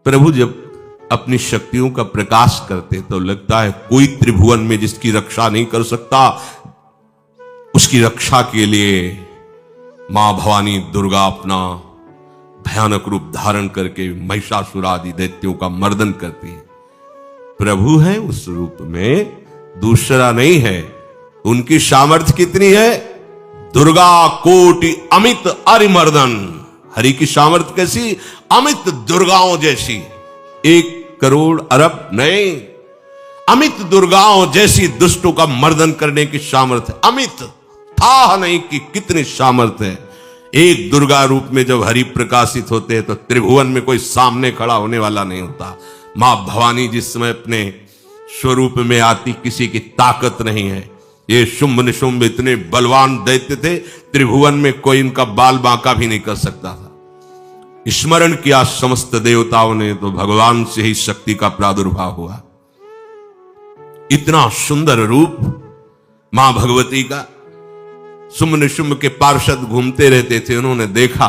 प्रभु जब अपनी शक्तियों का प्रकाश करते तो लगता है कोई त्रिभुवन में जिसकी रक्षा नहीं कर सकता, उसकी रक्षा के लिए मां भवानी दुर्गा अपना भयानक रूप धारण करके महिषासुर आदि दैत्यों का मर्दन करती है। प्रभु है उस रूप में, दूसरा नहीं है। उनकी सामर्थ्य कितनी है? दुर्गा कोटि अमित अरिमर्दन। हरि की सामर्थ्य कैसी? अमित दुर्गाओं जैसी। 1 करोड़ अरब नहीं, अमित दुर्गाओं जैसी दुष्टों का मर्दन करने की सामर्थ्य। अमित था नहीं कि कितनी सामर्थ्य है। एक दुर्गा रूप में जब हरि प्रकाशित होते हैं तो त्रिभुवन में कोई सामने खड़ा होने वाला नहीं होता। मां भवानी जिस समय अपने स्वरूप में आती, किसी की ताकत नहीं है। ये शुंभ निशुंभ इतने बलवान दैत्य थे, त्रिभुवन में कोई इनका बाल बांका भी नहीं कर सकता था। स्मरण किया समस्त देवताओं ने तो भगवान से ही शक्ति का प्रादुर्भाव हुआ। इतना सुंदर रूप मां भगवती का। शुंभ निशुंभ के पार्षद घूमते रहते थे, उन्होंने देखा,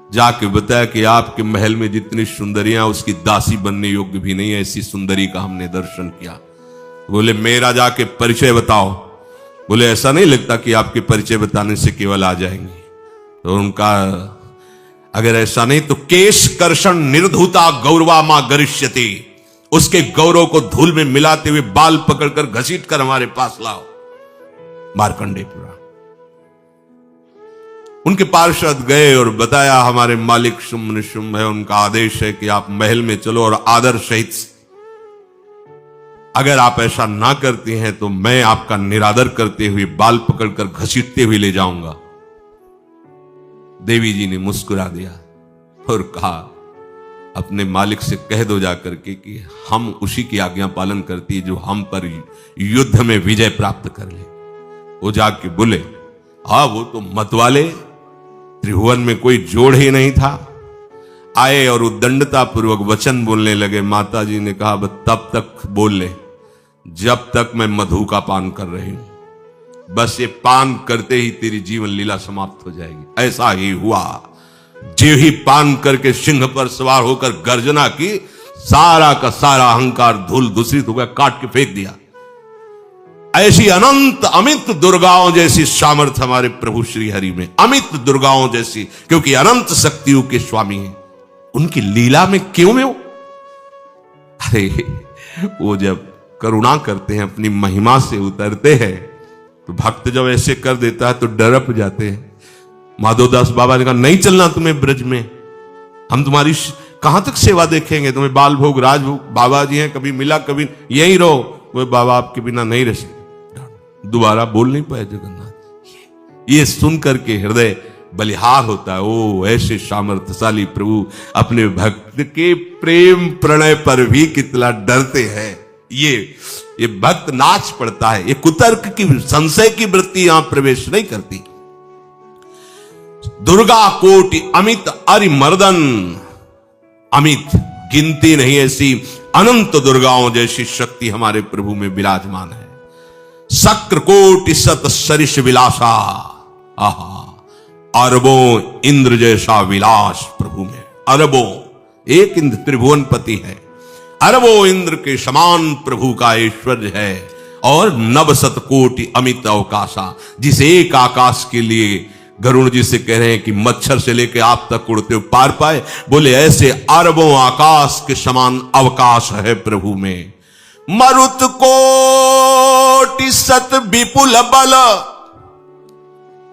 जाके बताया कि आपके महल में जितनी सुंदरियां उसकी दासी बनने योग्य भी नहीं है, ऐसी सुंदरी का हमने दर्शन किया। बोले मेरा जाके परिचय बताओ। बोले ऐसा नहीं लगता कि आपके परिचय बताने से केवल आ जाएंगे। तो उनका अगर ऐसा नहीं तो केश कर्षण निर्धुता गौरवा मां गरिष्यति, उसके गौरव को धूल में मिलाते हुए बाल पकड़कर घसीट कर हमारे पास लाओ। मार्कंडेय पुराण। उनके पार्षद गए और बताया हमारे मालिक शुंभ निशुंभ है, उनका आदेश है कि आप महल में चलो और आदर सहित, अगर आप ऐसा ना करती हैं तो मैं आपका निरादर करते हुए बाल पकड़कर घसीटते हुए ले जाऊंगा। देवी जी ने मुस्कुरा दिया और कहा अपने मालिक से कह दो जाकर के कि हम उसी की आज्ञा पालन करती है जो हम पर युद्ध में विजय प्राप्त कर ले। वो जाके बोले हाँ वो तो मतवाले, त्रिभुवन में कोई जोड़ ही नहीं था। आए और उद्दंडता पूर्वक वचन बोलने लगे। माता जी ने कहा तब तक बोल ले जब तक मैं मधु का पान कर रही हूं, बस ये पान करते ही तेरी जीवन लीला समाप्त हो जाएगी। ऐसा ही हुआ। जो ही पान करके सिंह पर सवार होकर गर्जना की, सारा का सारा अहंकार धूल दूषित हो गया, काट के फेंक दिया। ऐसी अनंत अमित दुर्गाओं जैसी सामर्थ्य हमारे प्रभु श्री हरि में, अमित दुर्गाओं जैसी, क्योंकि अनंत शक्तियों के स्वामी हैं। उनकी लीला में क्यों में हो? अरे वो जब करुणा करते हैं, अपनी महिमा से उतरते हैं, तो भक्त जब ऐसे कर देता है तो डरप जाते हैं। माधवदास बाबा ने कहा नहीं चलना तुम्हें ब्रज में, हम तुम्हारी कहां तक सेवा देखेंगे, तुम्हें बाल भोग राजभोग। बाबा जी हैं, कभी मिला कभी यहीं रहो। वो बाबा आपके बिना नहीं रह सकते। दोबारा बोल नहीं पाए जगन्नाथ। ये सुन करके हृदय बलिहार होता है। ओ ऐसे सामर्थ्यशाली प्रभु अपने भक्त के प्रेम प्रणय पर भी कितना डरते हैं। ये भक्त नाच पड़ता है। ये कुतर्क की, संशय की वृत्ति यहां प्रवेश नहीं करती। दुर्गा कोटि अमित अरिमर्दन। अमित गिनती नहीं, ऐसी अनंत दुर्गाओं जैसी शक्ति हमारे प्रभु में विराजमान है। शक्र कोटि सत सरिष विलासा। आहा, अरबों इंद्र जैसा विलास प्रभु में। अरबों, एक इंद्र त्रिभुवनपति है, अरबों इंद्र के समान प्रभु का ऐश्वर्य है। और नव शत कोटि अमित अवकाशा, जिस एक आकाश के लिए गरुड़ जी से कह रहे हैं कि मच्छर से लेकर आप तक उड़ते हुए पार पाए, बोले ऐसे अरबों आकाश के समान अवकाश है प्रभु में। मरुत कोटि सत विपुल बल,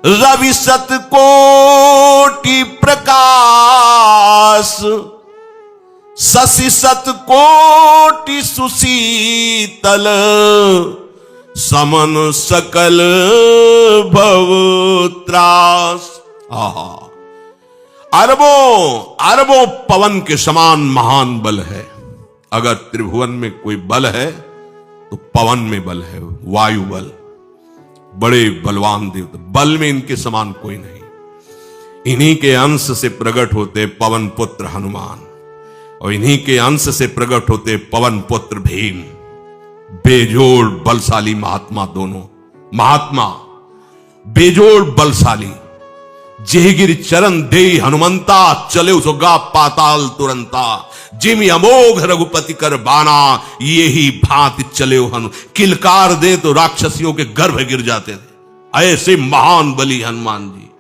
रवि सत कोटि प्रकाश, शशि सत कोटि सुशीतल, समन सकल भव त्रास। अरबों पवन के समान महान बल है। अगर त्रिभुवन में कोई बल है तो पवन में बल है, वायु बल। बड़े बलवान देवता, बल में इनके समान कोई नहीं। इन्हीं के अंश से प्रकट होते पवन पुत्र हनुमान, और इन्हीं के अंश से प्रकट होते पवन पुत्र भीम। बेजोड़ बलशाली महात्मा, दोनों महात्मा बेजोड़ बलशाली। जेहगिर चरण दे हनुमंता, चले उसगा पाताल तुरंता। जिम अमोघ रघुपति कर बाना, यही भांति चले हनु। किलकार दे तो राक्षसियों के गर्भ गिर जाते थे, ऐसे महान बली हनुमान जी।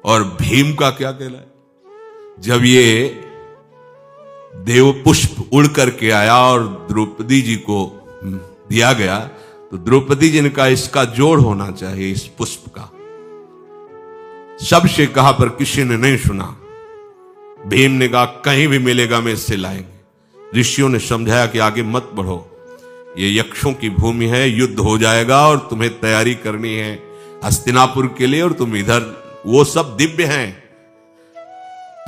और भीम का क्या कहना है, जब ये देव पुष्प उड़ करके आया और द्रौपदी जी को दिया गया, तो द्रौपदी जी ने कहा इसका जोड़ होना चाहिए, इस पुष्प का। सबसे कहा पर किसी ने नहीं सुना। भीम ने कहा कहीं भी मिलेगा मैं इससे लाएंगे। ऋषियों ने समझाया कि आगे मत बढ़ो, ये यक्षों की भूमि है, युद्ध हो जाएगा और तुम्हें तैयारी करनी है हस्तिनापुर के लिए, और तुम इधर, वो सब दिव्य हैं,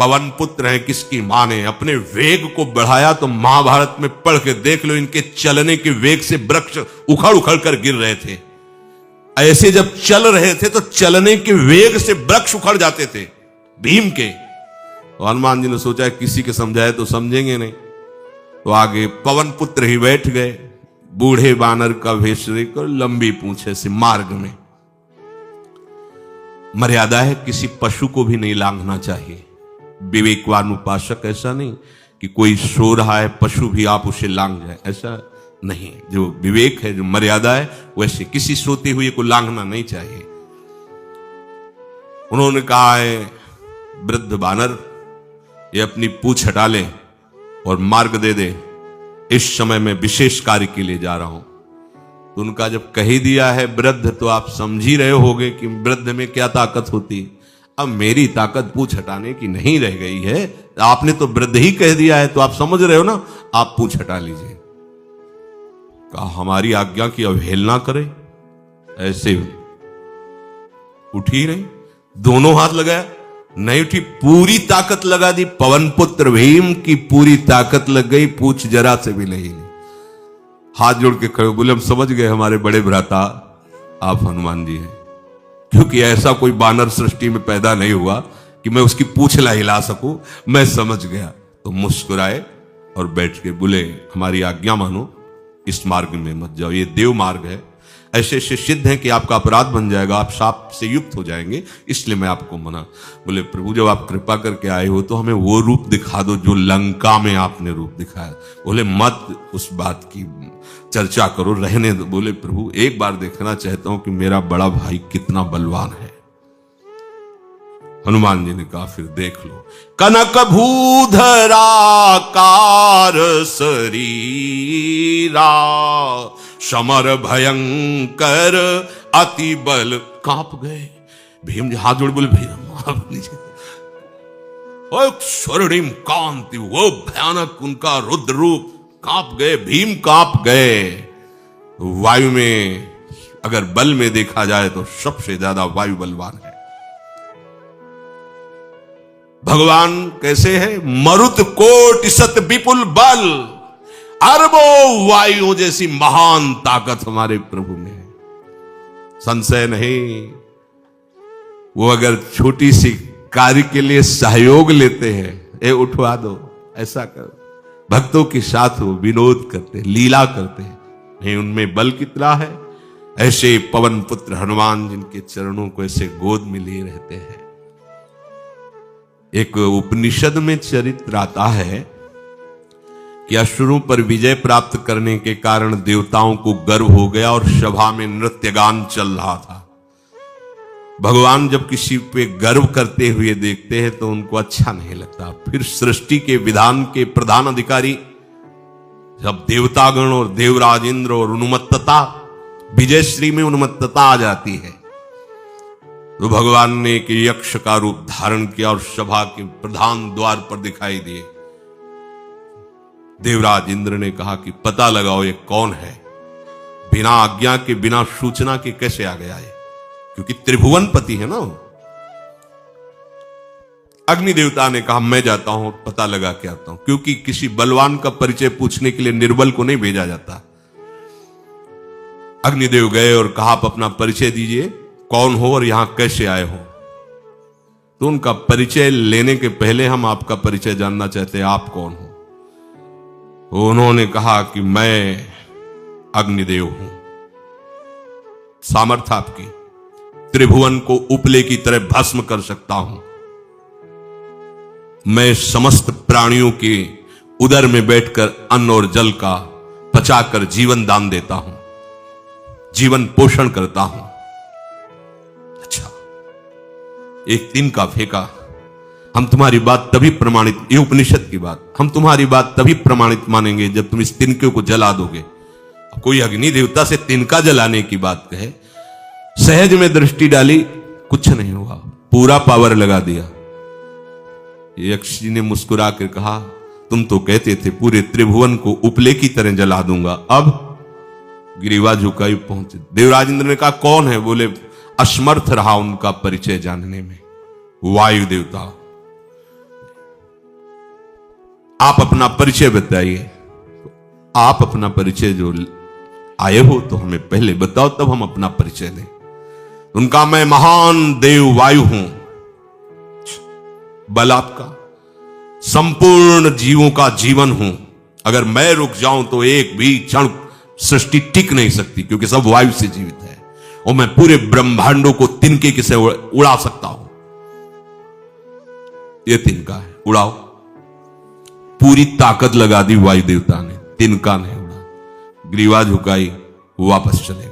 पवन पुत्र हैं, किसकी मां ने अपने वेग को बढ़ाया। तो महाभारत में पढ़ के देख लो, इनके चलने के वेग से वृक्ष उखड़ उखड़ कर गिर रहे थे। ऐसे जब चल रहे थे तो चलने के वेग से वृक्ष उखड़ जाते थे भीम के। तो हनुमान जी ने सोचा किसी के समझाए तो समझेंगे नहीं, तो आगे पवन पुत्र ही बैठ गए, बूढ़े बानर का भेष लेकर, लंबी पूंछे से। मार्ग में मर्यादा है, किसी पशु को भी नहीं लांघना चाहिए। विवेकवान उपासक ऐसा नहीं कि कोई सो रहा है पशु भी आप उसे लांघ जाए, ऐसा नहीं। जो विवेक है, जो मर्यादा है, वैसे किसी सोते हुए को लांघना नहीं चाहिए। उन्होंने कहा है वृद्ध बानर, ये अपनी पूंछ हटा ले और मार्ग दे दे, इस समय मैं विशेष कार्य के लिए जा रहा हूं। तो उनका जब कही दिया है वृद्ध, तो आप समझ ही रहे होगे कि वृद्ध में क्या ताकत होती। अब मेरी ताकत पूंछ हटाने की नहीं रह गई है, आपने तो वृद्ध ही कह दिया है, तो आप समझ रहे हो ना, आप पूंछ हटा लीजिए। कहा हमारी आज्ञा की अवहेलना करे, ऐसे उठी नहीं, दोनों हाथ लगाया, नहीं उठी, पूरी ताकत लगा दी। पवन पुत्र भीम की पूरी ताकत लग गई, पूछ जरा से भी नहीं ली। हाथ जोड़ के खड़े बोले हम समझ गए हमारे बड़े भ्राता आप हनुमान जी हैं, क्योंकि ऐसा कोई बानर सृष्टि में पैदा नहीं हुआ कि मैं उसकी पूंछ ला हिला सकूं, मैं समझ गया। तो मुस्कुराए और बैठ के बोले हमारी आज्ञा मानो, इस मार्ग में मत जाओ, ये देव मार्ग है, ऐसे ऐसे सिद्ध है कि आपका अपराध बन जाएगा, आप शाप से युक्त हो जाएंगे, इसलिए मैं आपको मना। बोले प्रभु जब आप कृपा करके आए हो तो हमें वो रूप दिखा दो जो लंका में आपने रूप दिखाया। बोले मत उस बात की चर्चा करो, रहने दो। बोले प्रभु एक बार देखना चाहता हूं कि मेरा बड़ा भाई कितना बलवान है। हनुमान जी ने कहा फिर देख लो। कनक भूधरा कार शरीरा, समर भयंकर अति बल। कांप गए भीम जी, हाथ जोड़ बोले भैया स्वर्णिम कांति, वो भयानक उनका रुद्र रूप, कांप गए भीम, कांप गए। वायु में अगर बल में देखा जाए तो सबसे ज्यादा वायु बलवान है। भगवान कैसे है, मरुत कोटि सत विपुल बल, अरबों वायुओं जैसी महान ताकत हमारे प्रभु में है, संशय नहीं। वो अगर छोटी सी कार्य के लिए सहयोग लेते हैं, ए उठवा दो, ऐसा करो, भक्तों के साथ वो विनोद करते, लीला करते हैं, नहीं उनमें बल कितना है। ऐसे पवन पुत्र हनुमान जिनके चरणों को ऐसे गोद में लिए रहते हैं। एक उपनिषद में चरित्र आता है कि असुरों पर विजय प्राप्त करने के कारण देवताओं को गर्व हो गया और सभा में नृत्य गान चल रहा था। भगवान जब किसी पे गर्व करते हुए देखते हैं तो उनको अच्छा नहीं लगता। फिर सृष्टि के विधान के प्रधान अधिकारी जब देवतागण और देवराज इंद्र और उन्मत्तता, विजयश्री में उन्मत्तता आ जाती है, तो भगवान ने एक यक्ष का रूप धारण किया और सभा के प्रधान द्वार पर दिखाई दिए। देवराज इंद्र ने कहा कि पता लगाओ ये कौन है, बिना आज्ञा के बिना सूचना के कैसे आ गया है, क्योंकि त्रिभुवनपति है ना। अग्नि देवता ने कहा मैं जाता हूं, पता लगा के आता हूं, क्योंकि किसी बलवान का परिचय पूछने के लिए निर्बल को नहीं भेजा जाता। अग्निदेव गए और कहा आप अपना परिचय दीजिए, कौन हो और यहां कैसे आए हो। तो उनका परिचय लेने के पहले हम आपका परिचय जानना चाहते हैं, आप कौन हो। तो उन्होंने कहा कि मैं अग्निदेव हूं। सामर्थ्य आपकी, त्रिभुवन को उपले की तरह भस्म कर सकता हूं। मैं समस्त प्राणियों के उदर में बैठकर अन्न और जल का पचाकर जीवन दान देता हूं, जीवन पोषण करता हूं। अच्छा, एक तिनका फेंका, हम तुम्हारी बात तभी प्रमाणित, ये उपनिषद की बात, हम तुम्हारी बात तभी प्रमाणित मानेंगे जब तुम इस तिनके को जला दोगे। कोई अग्नि देवता से तिनका जलाने की बात कहे, सहज में दृष्टि डाली, कुछ नहीं हुआ, पूरा पावर लगा दिया। यक्ष जी ने मुस्कुरा कर कहा, तुम तो कहते थे पूरे त्रिभुवन को उपले की तरह जला दूंगा, अब गिरीवा झुकाई पहुंचे। देवराजेंद्र ने कहा कौन है? बोले असमर्थ रहा उनका परिचय जानने में, वायु देवता। आप अपना परिचय बताइए। आप अपना परिचय जो आए हो तो हमें पहले बताओ, तब हम अपना परिचय दें। उनका मैं महान देव वायु हूं। बल आपका, संपूर्ण जीवों का जीवन हूं। अगर मैं रुक जाऊं तो एक भी क्षण सृष्टि टिक नहीं सकती, क्योंकि सब वायु से जीवित है, और मैं पूरे ब्रह्मांडों को तिनके से उड़ा सकता हूं। यह तिनका है, उड़ाओ। पूरी ताकत लगा दी वायु देवता ने, तिनका नहीं उड़ा। ग्रीवा झुकाई, वापस चले गए।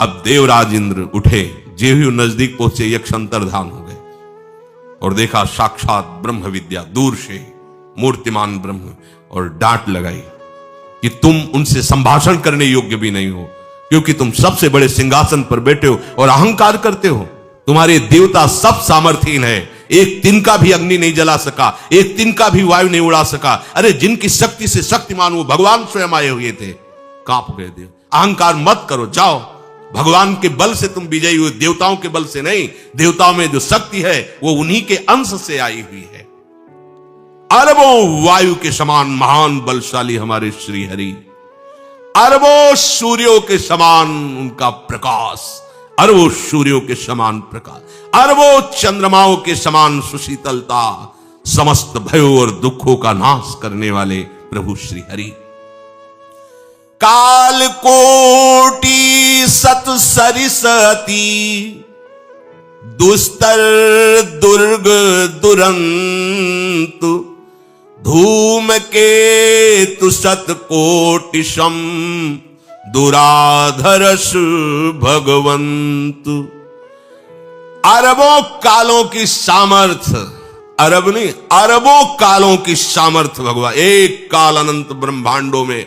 अब देवराज इंद्र उठे, जे हुए नजदीक पहुंचे, यक्ष अंतर्धान हो गए और देखा साक्षात ब्रह्म विद्या दूर से मूर्तिमान ब्रह्म, और डांट लगाई कि तुम उनसे संभाषण करने योग्य भी नहीं हो, क्योंकि तुम सबसे बड़े सिंहासन पर बैठे हो और अहंकार करते हो। तुम्हारे देवता सब सामर्थ्यहीन है, एक तिनका भी अग्नि नहीं जला सका, एक तिनका भी वायु नहीं उड़ा सका। अरे जिनकी शक्ति से शक्तिमान वो भगवान स्वयं आए हुए थे, कांप गए देव। अहंकार मत करो, जाओ, भगवान के बल से तुम विजयी हुए, देवताओं के बल से नहीं। देवताओं में जो शक्ति है वो उन्हीं के अंश से आई हुई है। अरबों वायु के समान महान बलशाली हमारे श्री हरि, अरबों सूर्यों के समान उनका प्रकाश, अरबों सूर्यों के समान प्रकाश, अरबों चंद्रमाओं के समान सुशीतलता, समस्त भयों और दुखों का नाश करने वाले प्रभु श्री हरि। काल कोटि सत सरिसती, दुस्तर दुर्ग दुरंत, धूम के तुसत कोटिशम, दुराधरस भगवंत। अरबों कालों की सामर्थ्य, अरब नहीं, अरबों कालों की सामर्थ्य भगवान, एक काल अनंत ब्रह्मांडों में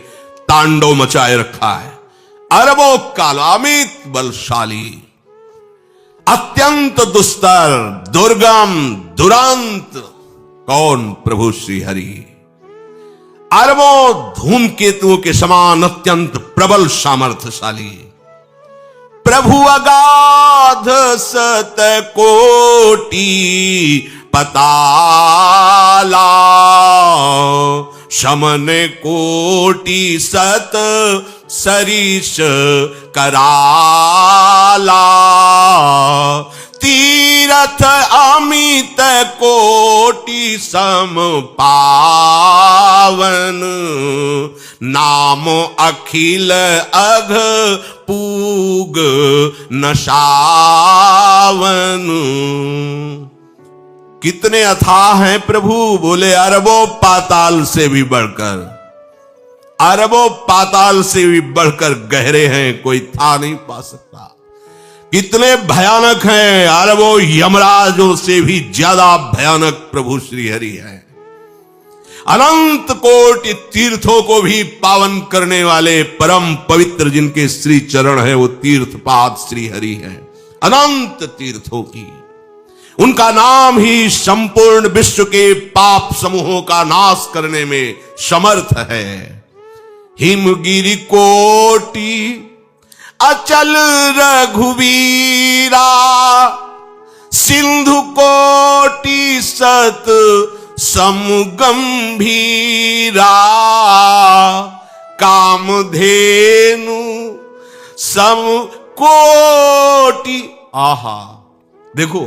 तांडव मचाए रखा है। अरबों काल, अमित बलशाली, अत्यंत दुस्तर, दुर्गम, दुरांत। कौन? प्रभु श्री हरि। अरबों धूमकेतुओं के समान अत्यंत प्रबल सामर्थ्यशाली प्रभु, अगाध सत कोटि पताला, शमन कोटि सत सरिष कराला, तीरथ अमित कोटि सम पावन, नाम अखिल अघ पूग नशावन। कितने अथाह हैं प्रभु? बोले अरबों पाताल से भी बढ़कर, अरबों पाताल से भी बढ़कर गहरे हैं, कोई था नहीं पा सकता। कितने भयानक हैं, अरबों यमराजों से भी ज्यादा भयानक प्रभु श्री हरि हैं। अनंत कोटि तीर्थों को भी पावन करने वाले परम पवित्र जिनके श्री चरण है, वो तीर्थपाद श्री हरि हैं। अनंत तीर्थों की, उनका नाम ही संपूर्ण विश्व के पाप समूहों का नाश करने में समर्थ है। हिमगिरि कोटि अचल रघुवीरा, सिंधु कोटि सत समगंभीरा, कामधेनु सम कोटि। आहा, देखो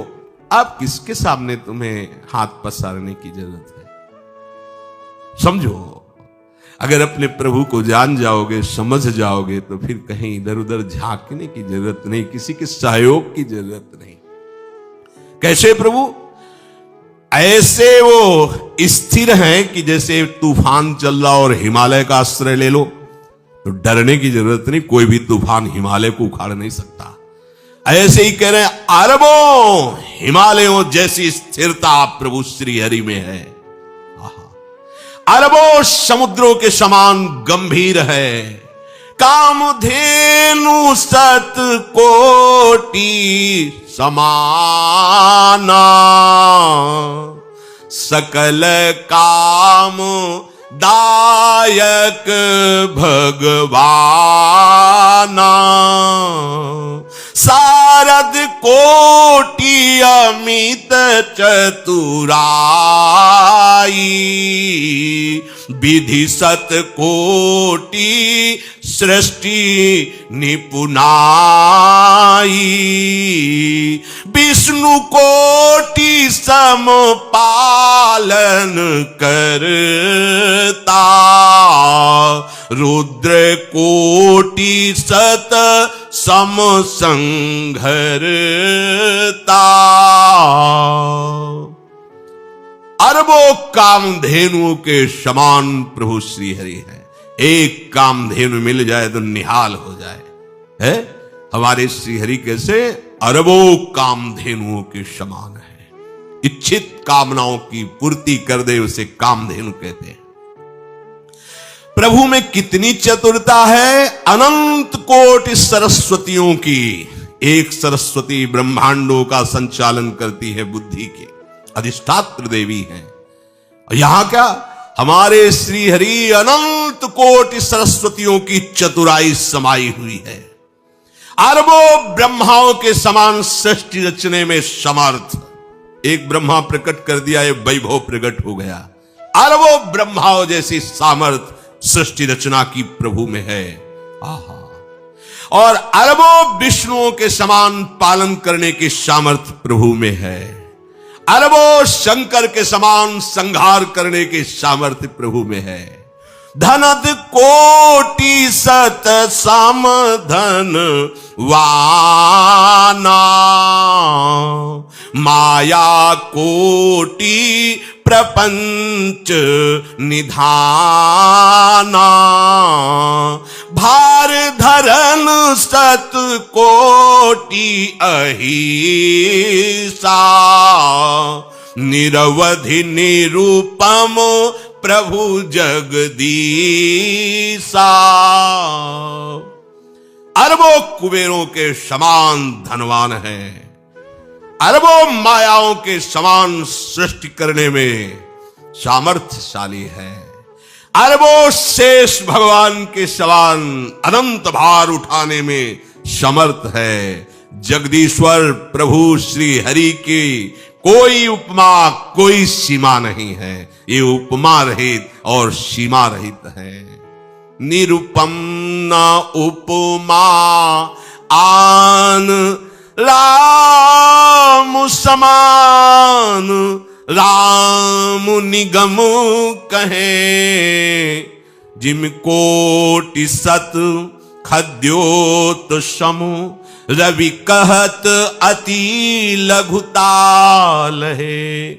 आप किसके सामने तुम्हें हाथ पसारने की जरूरत है? समझो, अगर अपने प्रभु को जान जाओगे, समझ जाओगे, तो फिर कहीं इधर उधर झांकने की जरूरत नहीं, किसी के सहयोग की जरूरत नहीं। कैसे प्रभु? ऐसे वो स्थिर हैं कि जैसे तूफान चल रहा और हिमालय का आश्रय ले लो तो डरने की जरूरत नहीं, कोई भी तूफान हिमालय को उखाड़ नहीं सकता। ऐसे ही कह रहे हैं, अरबों हिमालयों जैसी स्थिरता प्रभु श्री हरि में है। अरबों समुद्रों के समान गंभीर है। कामधेनु सत कोटि समाना, सकल काम दायक भगवाना, सारद कोटि अमित चतुराई, विधि सत कोटि सृष्टि निपुनाई, विष्णु कोटि सम पालन करता, रुद्र कोटि सत सम संघरता। अरबों कामधेनुओं के समान प्रभु श्री हरि है। एक कामधेनु मिल जाए तो निहाल हो जाए, है हमारे श्री हरि कैसे? अरबों कामधेनुओं के समान है। इच्छित कामनाओं की पूर्ति कर दे उसे कामधेनु कहते हैं। प्रभु में कितनी चतुरता है, अनंत कोटि सरस्वतियों की एक सरस्वती ब्रह्मांडों का संचालन करती है, बुद्धि की अधिष्ठात्र देवी है। यहां क्या, हमारे श्री हरि अनंत कोटि सरस्वतियों की चतुराई समाई हुई है। अरबों ब्रह्माओं के समान सृष्टि रचने में समर्थ। एक ब्रह्मा प्रकट कर दिया, ये वैभव प्रकट हो गया। अरबों ब्रह्माओं जैसी सामर्थ सृष्टि रचना की प्रभु में है। आहा। और अरबों विष्णुओं के समान पालन करने की सामर्थ प्रभु में है। अरबों शंकर के समान संहार करने की सामर्थ्य प्रभु में है। धनद कोटि सत सम धन वाना, माया कोटि प्रपंच निधाना, भार धरन सत कोटि अहिसा, निरवधि निरूपम प्रभु जगदीसा। अरबों कुबेरों के समान धनवान है। अरबों मायाओं के समान सृष्टि करने में सामर्थ्यशाली है। अरबों शेष भगवान के समान अनंत भार उठाने में समर्थ है। जगदीश्वर प्रभु श्री हरि की कोई उपमा, कोई सीमा नहीं है। ये उपमा रहित और सीमा रहित है। निरुपम न उपमा आन राम समान, राम निगम कहे, जिम कोटि सत खद्योत समु, रवि कहत अति लघुताल है।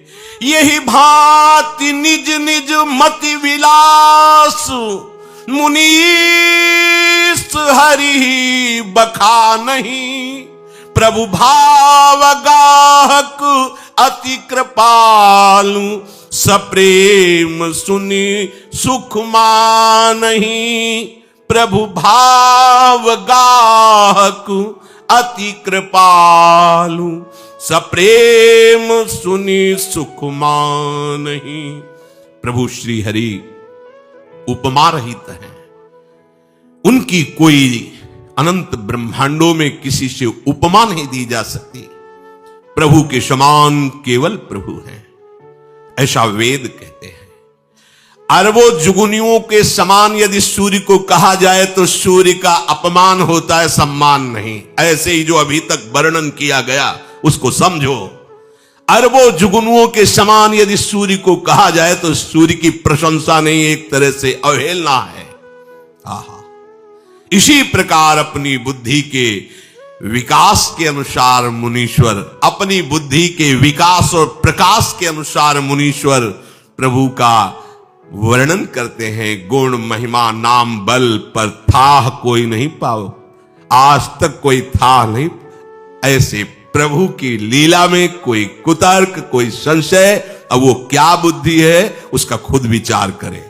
यही भांति निज निज मति विलास, मुनीस हरि बखा नहीं। प्रभु भाव गाहक अति कृपालु, सप्रेम सुनि सुख मानहि। प्रभु भाव गाहक अति कृपालु, सप्रेम सुनि सुख मानहि। प्रभु श्री हरि उपमा रहित है। उनकी कोई अनंत ब्रह्मांडों में किसी से उपमा नहीं दी जा सकती। प्रभु के समान केवल प्रभु हैं, ऐसा वेद कहते हैं। अरबों जुगुनियों के समान यदि सूर्य को कहा जाए तो सूर्य का अपमान होता है, सम्मान नहीं। ऐसे ही जो अभी तक वर्णन किया गया उसको समझो। अरबों जुगनुओं के समान यदि सूर्य को कहा जाए तो सूर्य की प्रशंसा नहीं, एक तरह से अवहेलना है। आहा, इसी प्रकार अपनी बुद्धि के विकास के अनुसार मुनीश्वर, अपनी बुद्धि के विकास और प्रकाश के अनुसार मुनीश्वर प्रभु का वर्णन करते हैं। गुण महिमा नाम बल पर थाह कोई नहीं पाओ, आज तक कोई था नहीं। ऐसे प्रभु की लीला में कोई कुतर्क, कोई संशय, अब वो क्या बुद्धि है उसका खुद विचार करें।